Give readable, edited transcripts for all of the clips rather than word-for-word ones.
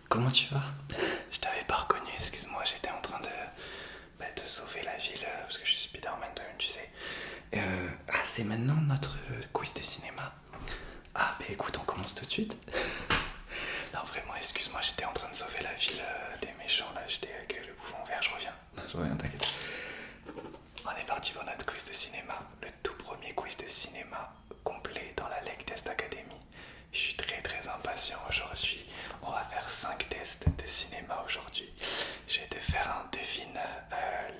Comment tu vas? Je t'avais pas reconnu, excuse-moi, j'étais en train de sauver la ville parce que je suis Spider-Man toi-même, tu sais. C'est maintenant notre quiz de cinéma. Ah, bah écoute, on commence tout de suite. Non, vraiment, excuse-moi, j'étais en train de sauver la ville des méchants là, j'étais avec le bouffon vert, je reviens. Non, je reviens, t'inquiète. On est parti pour notre quiz de cinéma, le tout premier quiz de cinéma complet dans la Lake Test Academy. Je suis très très impatient aujourd'hui. On va faire 5 tests de cinéma aujourd'hui. Je vais te faire un devine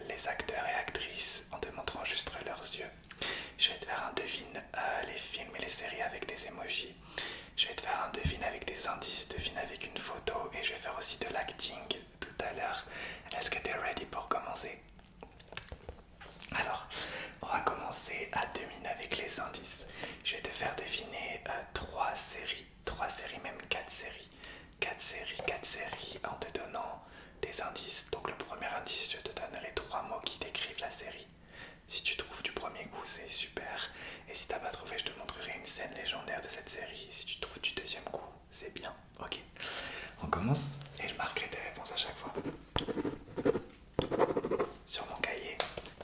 les acteurs et actrices en te montrant juste leurs yeux. Je vais te faire un devine les films et les séries avec des emojis. Je vais te faire un devine avec des indices, devine avec une photo et je vais faire aussi de l'acting tout à l'heure. Est-ce que tu es ready pour commencer? Alors, on va commencer à deviner avec les indices. Je vais te faire deviner 3 séries, même 4 séries. 4 séries en te donnant des indices. Donc le premier indice, je te donnerai 3 mots qui décrivent la série. Si tu trouves du premier coup, c'est super. Et si t'as pas trouvé, je te montrerai une scène légendaire de cette série. Si tu trouves du deuxième coup, c'est bien. Ok. On commence et je marquerai tes réponses à chaque fois sur mon cahier.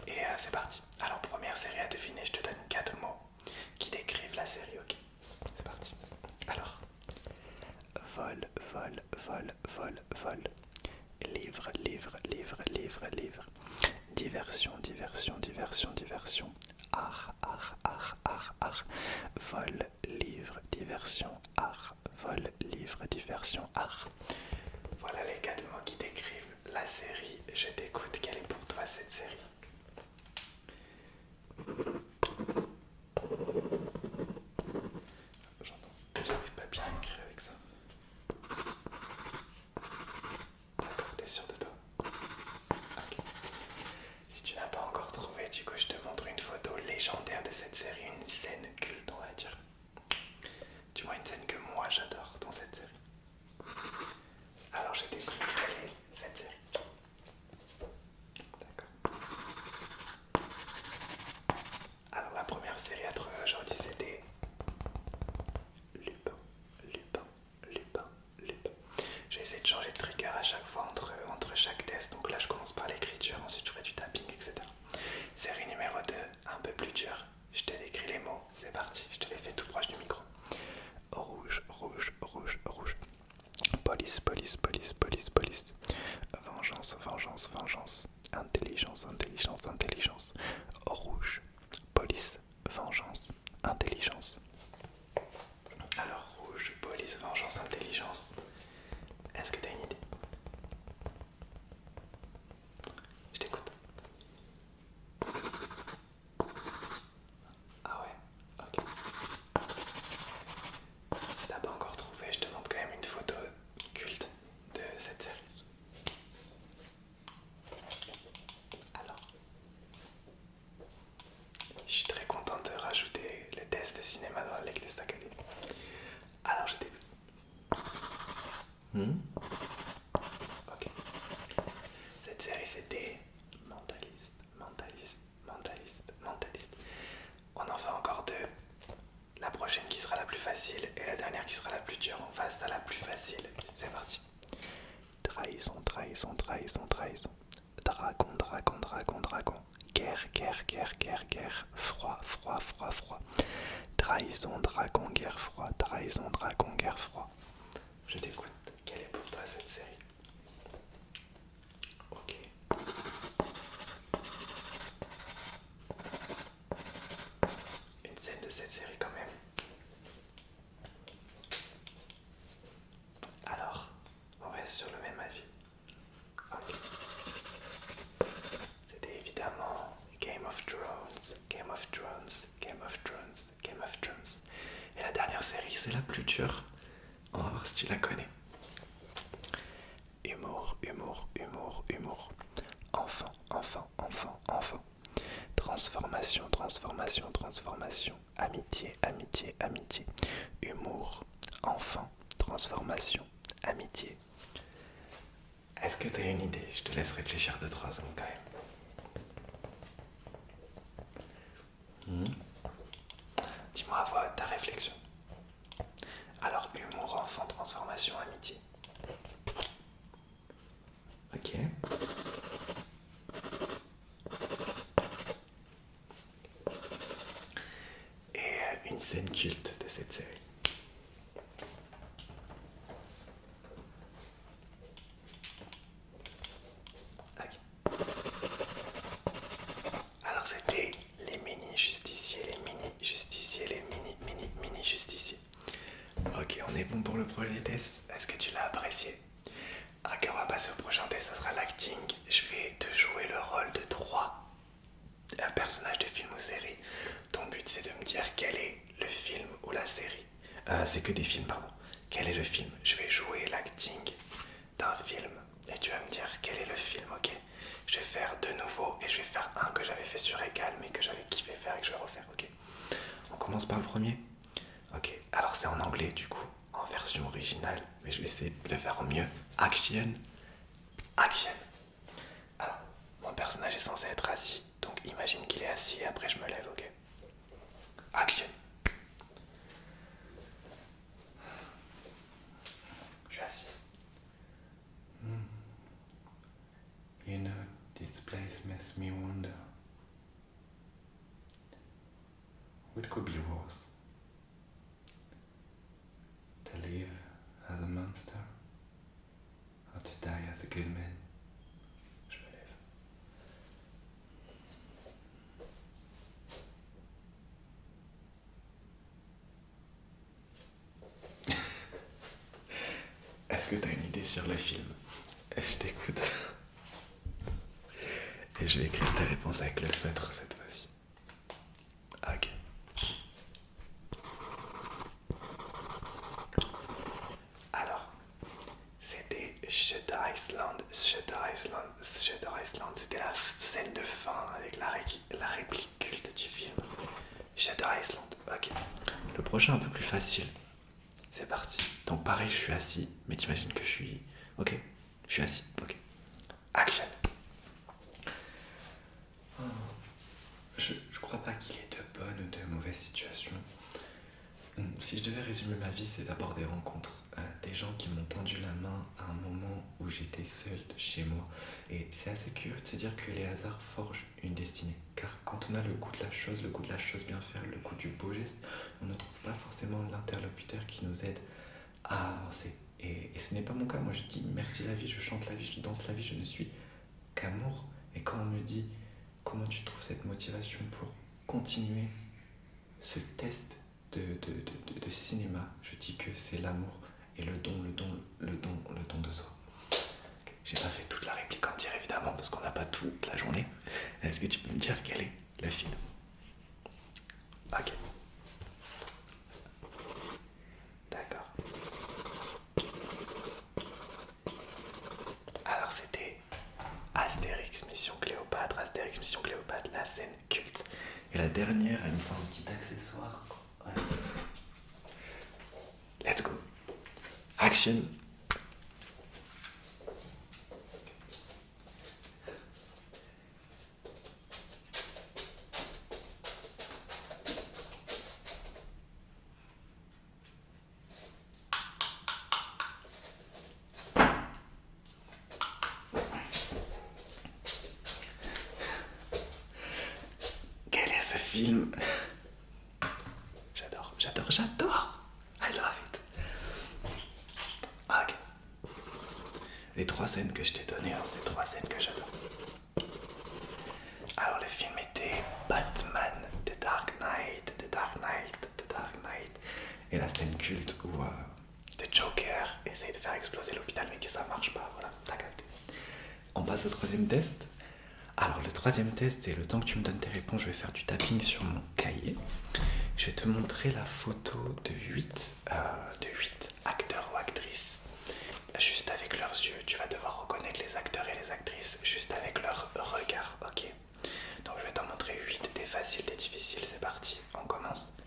Et c'est parti. Alors, première série à deviner, je te donne 4 mots qui décrivent la série, ok? C'est parti. Alors, vol, vol, vol, vol, vol. Livre, livre, livre, livre, livre. Diversion, diversion, diversion, diversion. Art, art, art, art, art. Vol, livre, diversion, art. Vol, livre, diversion, art. Voilà les 4 mots qui décrivent la série. Je t'écoute, quelle est pour toi cette série? J'entends. J'arrive pas bien à écrire avec ça. D'accord, t'es sûr de toi? Ok. Si tu n'as pas encore trouvé, du coup, je te montre une photo légendaire de cette série, une scène culte, on va dire. Du moins, une scène que moi j'adore dans cette série. Alors, je t'écoute, quelle est cette série? D'accord. Alors, la première série à trouver aujourd'hui, c'était Lupin, Lupin, Lupin, Lupin. Je vais essayer de changer de trigger à chaque fois entre chaque test. Donc là, je commence par l'écriture, ensuite je ferai du tapping, etc. Série numéro 2, un peu plus dur. Je te décris les mots, c'est parti, je te les fais tout proche du micro. Rouge, rouge, rouge, rouge. Police, police, police, police, police. Vengeance, vengeance, vengeance. Intelligence, intelligence, intelligence. Rouge, police, vengeance, intelligence. Alors rouge, police, vengeance, intelligence. Est-ce que t'as une idée? Je t'écoute. Ah ouais, ok. Si t'as pas encore trouvé, je te montre quand même une photo culte de cette série. Alors, je suis très contente de rajouter le test de cinéma dans la Lake Test Academy. Alors, je t'écoute. Ok. Cette série, c'était Mentaliste, Mentaliste, Mentaliste, Mentaliste. On en fait encore 2. La prochaine qui sera la plus facile et la dernière qui sera la plus dure. On passe à la plus facile. C'est parti. Trahison, trahison, trahison, trahison. Dragon, dragon, dragon, dragon. Guerre, guerre, guerre, guerre, guerre. Froid, froid, froid, froid. Trahison, dragon, guerre, froid. Trahison, dragon, guerre, froid. Je t'écoute. Quelle est pour toi cette série? Ok. Une scène de cette série quand même. Alors, on reste sur le même avis. Ok. C'était évidemment Game of Thrones, Game of Thrones, Game of Thrones, Game of Thrones. Et la dernière série, c'est la plus dure. On va voir si tu la connais. Humour, humour, humour, humour. Enfant, enfant, enfant, enfant. Transformation, transformation, transformation. Amitié, amitié, amitié. Humour, enfant, transformation, amitié. Est-ce que tu as une idée? Je te laisse réfléchir 2-3 secondes quand même. Dis-moi à voix haute ta réflexion. Alors, humour, enfant, transformation, amitié. une scène culte de cette série. Alors c'était les mini-justiciers, les mini-justiciers. Ok, on est bon pour le premier test. Est-ce que tu l'as apprécié? Ok, on va passer au prochain test, ça sera l'acting. Je vais te jouer le rôle de trois personnages de film ou série. Ton but c'est de me dire quel est le film ou la série. C'est que des films, pardon. Quel est le film? Je vais jouer l'acting d'un film et tu vas me dire quel est le film, ok? Je vais faire de nouveau et je vais faire un que j'avais fait sur Égal mais que j'avais kiffé faire et que je vais refaire, ok? On commence par le premier. Ok, alors c'est en anglais du coup, en version originale, mais je vais essayer de le faire au mieux. Action. Action. Alors, mon personnage est censé être assis, donc imagine qu'il est assis et après je me lève, ok? Action. Je suis assis. You know, this place makes me wonder. What could be worse? To live as a monster or to die as a good man? Je me lève. Est-ce que tu as une idée sur le film? Je t'écoute. Et je vais écrire tes réponses avec le feutre cette fois-ci. Ok. Alors, c'était Shutter Island. C'était la scène de fin avec la réplique culte du film. Shutter Island. Ok. Le prochain un peu plus facile. C'est parti. Donc pareil, je suis assis, mais t'imagines que je suis... Ok, je suis assis. Ok. Action. Je crois pas qu'il y ait de bonnes ou de mauvaises situations. Si je devais résumer ma vie, c'est d'abord des rencontres. Des gens qui m'ont tendu la main à un moment où j'étais seul chez moi. Et c'est assez curieux de se dire que les hasards forgent une destinée. Car quand on a le goût de la chose, bien faire, le goût du beau geste, on ne trouve pas forcément l'interlocuteur qui nous aide à avancer. Et ce n'est pas mon cas. Moi, je dis merci la vie, je chante la vie, je danse la vie, je ne suis qu'amour. Et quand on me dit comment tu trouves cette motivation pour continuer ce test de cinéma, je dis que c'est l'amour et le don de soi. J'ai pas fait toute la réplique entière évidemment parce qu'on n'a pas toute la journée. Est-ce que tu peux me dire quel est le film? Ok. D'accord. Alors c'était Astérix Mission Cléopâtre, la scène culte. Et la dernière, elle me fait un petit accessoire. Ouais. Let's go. Action. Quel est ce film? J'adore. I love it. Ok. Les trois scènes que je t'ai données, c'est trois scènes que j'adore. Alors le film était Batman, The Dark Knight. Et la scène culte où The Joker essaye de faire exploser l'hôpital mais que ça marche pas. Voilà, t'as capté. On passe au troisième test. Alors le troisième test, et le temps que tu me donnes tes réponses, je vais faire du tapping sur mon cahier. Je vais te montrer la photo de 8 acteurs ou actrices. Juste avec leurs yeux, tu vas devoir reconnaître les acteurs et les actrices juste avec leur regard, ok? Donc je vais t'en montrer 8, des faciles, des difficiles, c'est parti, on commence.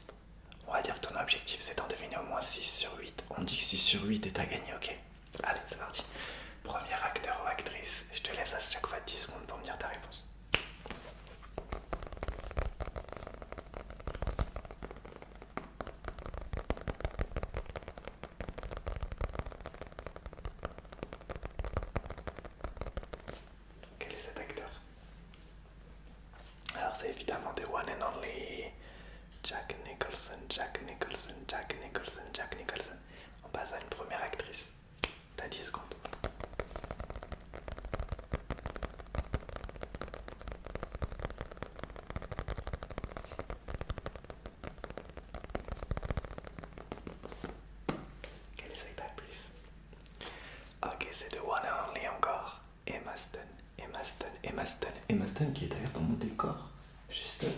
On va dire que ton objectif c'est d'en deviner au moins 6 sur 8. On dit que 6 sur 8 et t'as gagné, ok? Allez, c'est parti. Premier acteur ou actrice, je te laisse à chaque fois 10 secondes pour me dire ta réponse. Quel est cet acteur? Alors c'est évidemment The One and Only Jack Nicholson, Jack Nicholson, Jack Nicholson, Jack Nicholson. On passe à une première actrice. T'as 10 secondes. Quelle est cette actrice? Ok, c'est The One and Only encore. Emma Stone, Emma Stone, Emma Stone, Emma Stone qui est d'ailleurs dans mon décor. Juste là.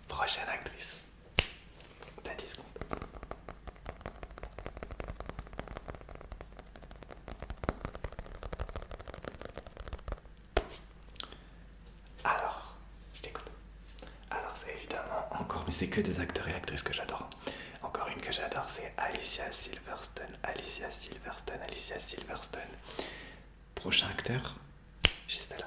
Prochaine actrice. T'as 10 secondes. Alors, je t'écoute. Alors c'est évidemment encore, mais c'est que des acteurs et actrices que j'adore. Encore une que j'adore, c'est Alicia Silverstone. Alicia Silverstone, Alicia Silverstone. Prochain acteur, juste là.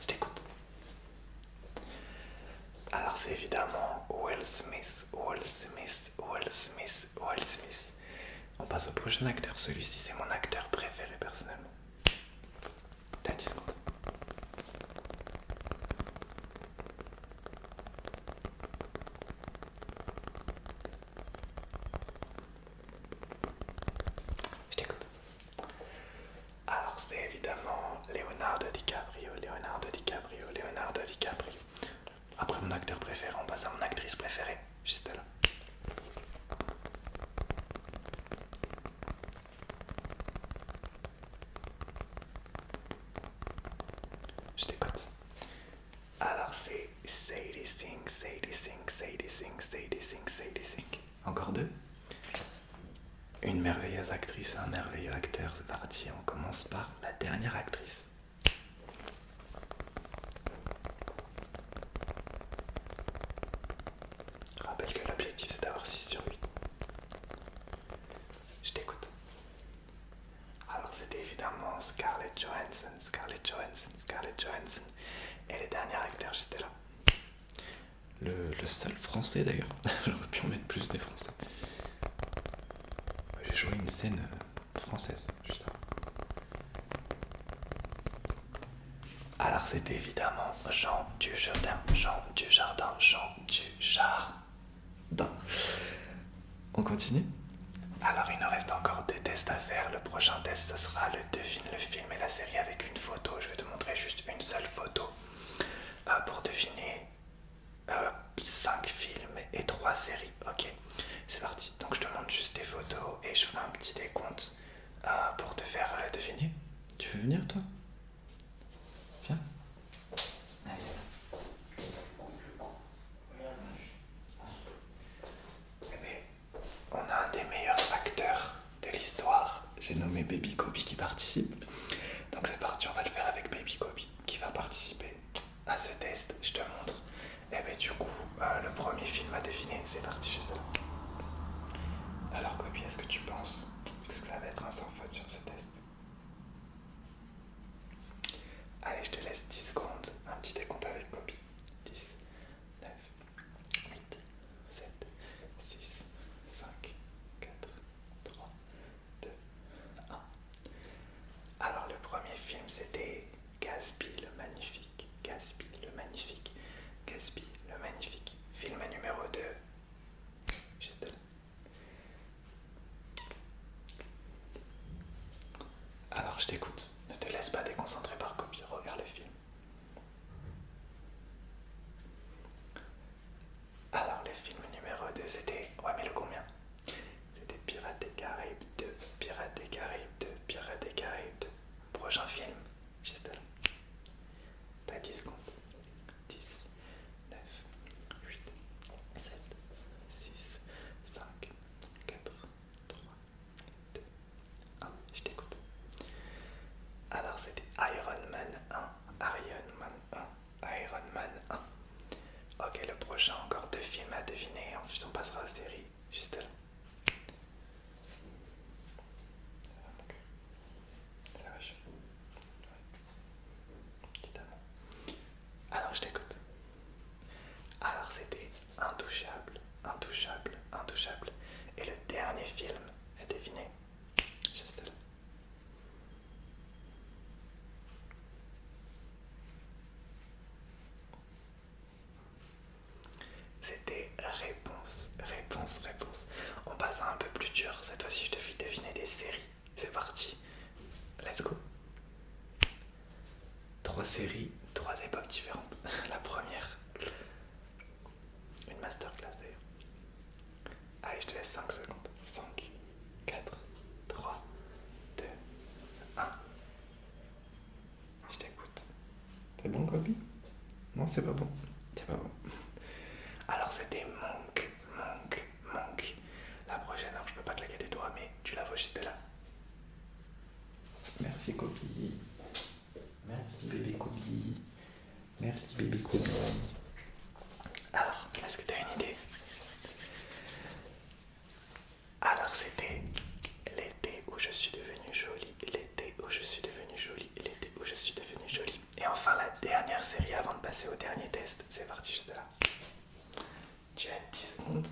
Je t'écoute. Alors c'est évidemment Will Smith, Will Smith, Will Smith, Will Smith. On passe au prochain acteur. Celui-ci, c'est mon acteur préféré personnellement. T'as 10 secondes. Je t'écoute. Alors, c'est évidemment Leonardo DiCaprio, Leonardo DiCaprio, Leonardo DiCaprio. Après mon acteur préféré, on passe à mon actrice préférée, juste là. Je t'écoute. Alors c'est Sadie Sink, Sadie Sink, Sadie Sink, Sadie Sink, Sadie Sink. Encore deux. Une merveilleuse actrice, un merveilleux acteur, c'est parti. On commence par la dernière actrice. Je rappelle que l'objectif c'est d'avoir 6 sur 8. Je t'écoute. Alors c'était évidemment Scarlett Johansson, Scarlett Johansson, Scarlett Johansson. Et les derniers acteurs, j'étais là. Le seul français d'ailleurs. J'aurais pu en mettre plus des français. J'ai joué une scène française, juste avant. Alors c'était évidemment Jean Dujardin, Jean Dujardin, Jean Dujardin. On continue? Alors il nous reste encore 2 tests à faire. Le prochain test, ce sera le devine le film et la série avec une photo. Je vais te montrer juste une seule photo pour deviner 5 films et 3 séries. Ok, c'est parti. Donc je te montre juste des photos et je ferai un petit décompte pour te faire deviner. Tu veux venir toi? Viens. Allez. Eh bien, on a un des meilleurs acteurs de l'histoire. J'ai nommé Baby Kobe qui participe. Donc c'est parti, on va le faire avec Baby Kobe qui va participer à ce test. Je te montre. Et bien du coup, le premier film à deviner, c'est parti juste là. Alors Kobe, est-ce que tu penses que ça va être un sans faute sur ce test? Allez, je te laisse 10 secondes. Un petit décompte avec Kobe. 10, 9, 8, 7, 6, 5, 4, 3, 2, 1. Alors le premier film c'était Gatsby le Magnifique. Gatsby le Magnifique. Gatsby le Magnifique. Film numéro 2. Juste là. Alors je t'écoute. Ne te laisse pas déconcentrer par Kobe. Regarde le film. Alors le film numéro 2 c'était... Ouais mais le combien? C'était Pirates des Caraïbes 2. Pirates des Caraïbes 2. Pirates des Caraïbes 2. Prochain film. Juste là. T'as 10 secondes. 10, 9, 8, 7, 6, 5, 4, 3, 2, 1. Je t'écoute. Alors c'était Iron Man 1. Iron Man 1. Iron Man 1. Ok, le prochain, encore 2 films à deviner. Ensuite on passera aux séries. Juste là. Ça va chaud. Ouais. Petit amant. Alors je t'écoute. Alors c'était Intouchable, intouchable, intouchable. Et le dernier film, à deviner, juste là. C'était réponse, réponse, réponse. On passe à un peu plus dur. Cette fois-ci, je te fais deviner des séries. C'est parti. Let's go. 3 séries, 3 époques différentes. La première, une masterclass d'ailleurs. Allez, je te laisse 5 secondes. 5, 4, 3, 2, 1. Je t'écoute. C'est bon, Kobe? Non, c'est pas bon. C'est pas bon. Alors, c'était Monk. La prochaine, alors je peux pas claquer des doigts, mais tu la vois juste là. Merci, Kobe. Merci, bébé Kobe. Merci, bébé Kobe. Alors, est-ce que tu as une idée? Alors, c'était l'été où je suis devenue jolie, l'été où je suis devenue jolie, l'été où je suis devenue jolie. Et enfin, la dernière série avant de passer au dernier test. C'est parti juste là. Tu as 10 secondes.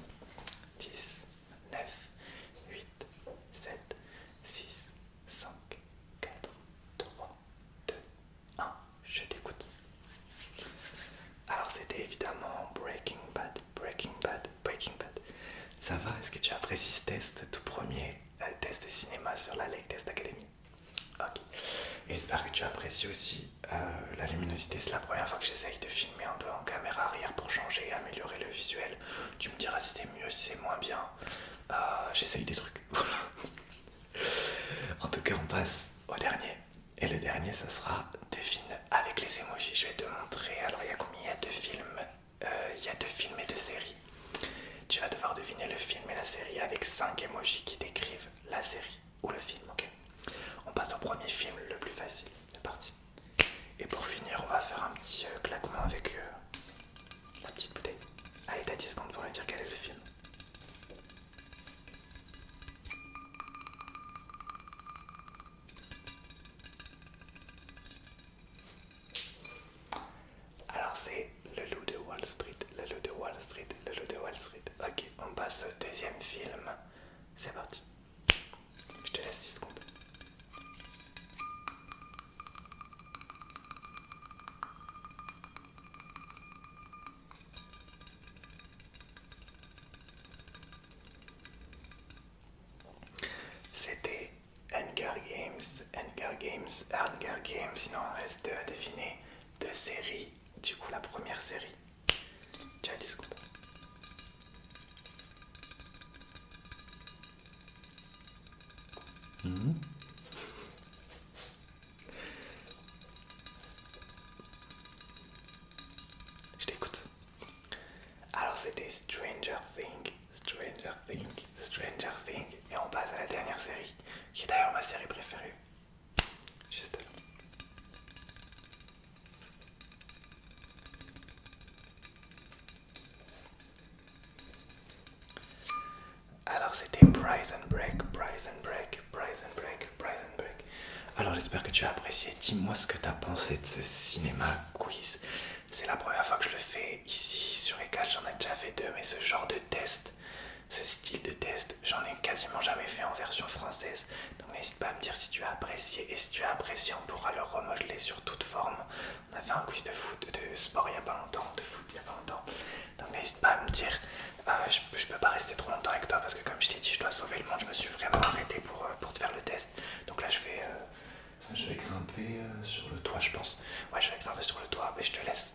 10, 9, 8, 7, 6, 5, 4, 3, 2, 1. Je t'écoute. Alors, c'était évidemment Breaking Bad. Ça va? Est-ce que tu apprécies ce test, tout premier test de cinéma sur la Lake Test Academy? Ok. Et j'espère que tu apprécies aussi la luminosité. C'est la première fois que j'essaye de filmer un peu en caméra arrière pour changer et améliorer le visuel. Tu me diras si c'est mieux, si c'est moins bien. J'essaye des trucs. En tout cas, on passe au dernier. Et le dernier, ça sera devine avec les emojis. Je vais te montrer. Alors, il y a combien? Il y a 2 films. Il y a 2 films et 2 séries. Tu vas devoir deviner le film et la série avec 5 emojis qui décrivent la série ou le film, ok? On passe au premier film, le plus facile. C'est parti. Et pour finir, on va faire un petit claquement avec la petite bouteille. Allez, t'as 10 secondes pour me dire quel est le film. Alors c'est Le Loup de Wall Street, Le Loup de Wall Street, Le Loup de Wall Street. Ok, on passe au deuxième film. C'est parti. Je te laisse 10 secondes. C'était Hunger Games. Sinon, on reste à deviner 2 séries. Du coup, la première série. Tu as 10 secondes. Je t'écoute. Alors, c'était Stranger Things. Et on passe à la dernière série, qui est d'ailleurs ma série préférée. Juste là. Alors c'était Prison Break. Alors j'espère que tu as apprécié. Dis-moi ce que tu as pensé de ce cinéma quiz. C'est la première fois que je le fais ici sur Ecal. J'en ai déjà fait 2, mais ce genre de test, ce style de test, j'en ai quasiment jamais fait en version française. Donc n'hésite pas à me dire si tu as apprécié. Et si tu as apprécié, on pourra le remodeler sur toute forme. On a fait un quiz de foot, de sport il n'y a pas longtemps, de foot il n'y a pas longtemps. Donc n'hésite pas à me dire. Je peux pas rester trop longtemps avec toi parce que comme je t'ai dit, je dois sauver le monde. Je me suis vraiment arrêté pour te faire le test. Donc là je vais grimper sur le toit, je pense. Ouais, je vais grimper sur le toit, mais je te laisse